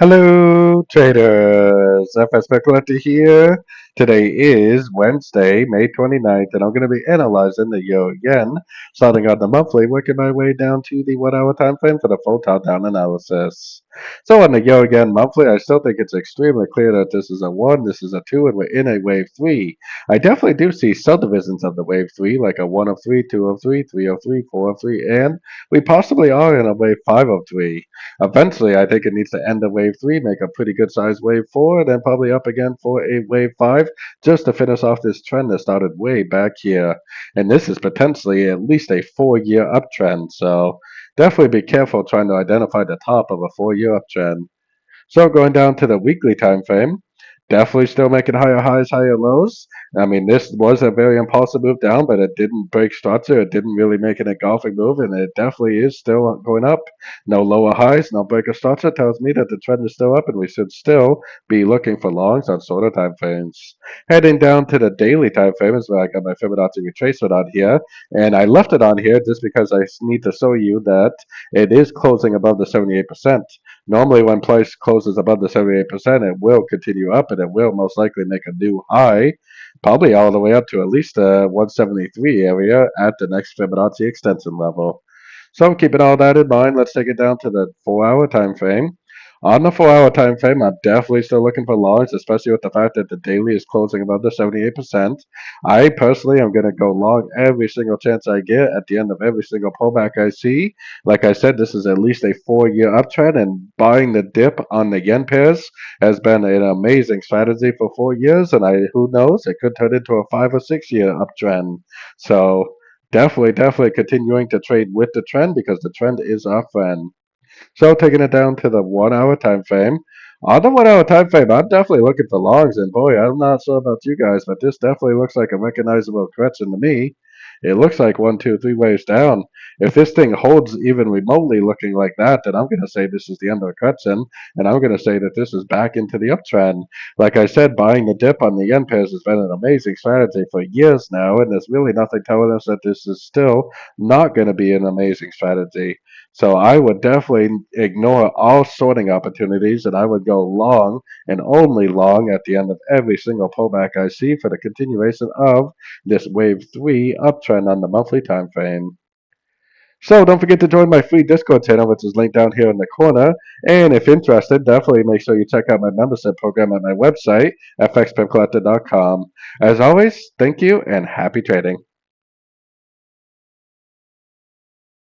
Hello, traders. FX Pip Collector here. Today is Wednesday, May 29th, and I'm going to be analyzing the euro yen, starting on the monthly, working my way down to the 1 hour time frame for the full top-down analysis. So on the euro yen monthly, I still think it's extremely clear that this is a 1, this is a 2, and we're in a wave 3. I definitely do see subdivisions of the wave 3, like a 1 of 3, 2 of 3, 3 of 3, 4 of 3, and we possibly are in a wave 5 of 3. Eventually, I think it needs to end at wave 3, make a pretty good sized wave 4, and then probably up again for a wave 5, just to finish off this trend that started way back here. And this is potentially at least a 4-year uptrend, so definitely be careful trying to identify the top of a 4-year uptrend. So going down to the weekly time frame, definitely still making higher highs, higher lows. I mean, this was a very impulsive move down, but it didn't break structure. It didn't really make an engulfing move, and it definitely is still going up. No lower highs, no break of structure tells me that the trend is still up, and we should still be looking for longs on shorter time frames. Heading down to the daily time frame is where I got my Fibonacci retracement on here, and I left it on here just because I need to show you that it is closing above the 78%. Normally, when price closes above the 78%, it will continue up and it will most likely make a new high, probably all the way up to at least the 173 area at the next Fibonacci extension level. So keeping all that in mind, let's take it down to the 4-hour time frame. On the 4-hour time frame, I'm definitely still looking for longs, especially with the fact that the daily is closing above the 78%. I personally am going to go long every single chance I get at the end of every single pullback I see. Like I said, this is at least a 4-year uptrend, and buying the dip on the yen pairs has been an amazing strategy for 4 years, and who knows, it could turn into a 5 or 6-year uptrend. So definitely continuing to trade with the trend because the trend is our friend. So taking it down to the 1 hour time frame. On the 1 hour time frame, I'm definitely looking for longs, and boy, I'm not sure about you guys, but this definitely looks like a recognizable correction to me. It looks like 1, 2, 3 waves down. If this thing holds even remotely looking like that, then I'm going to say this is the end of the correction, and I'm going to say that this is back into the uptrend. Like I said, buying the dip on the yen pairs has been an amazing strategy for years now, and there's really nothing telling us that this is still not going to be an amazing strategy. So I would definitely ignore all sorting opportunities, and I would go long and only long at the end of every single pullback I see for the continuation of this wave 3 uptrend on the monthly time frame. So don't forget to join my free Discord channel, which is linked down here in the corner. And if interested, definitely make sure you check out my membership program at my website, fxpipcollector.com. As always, thank you and happy trading.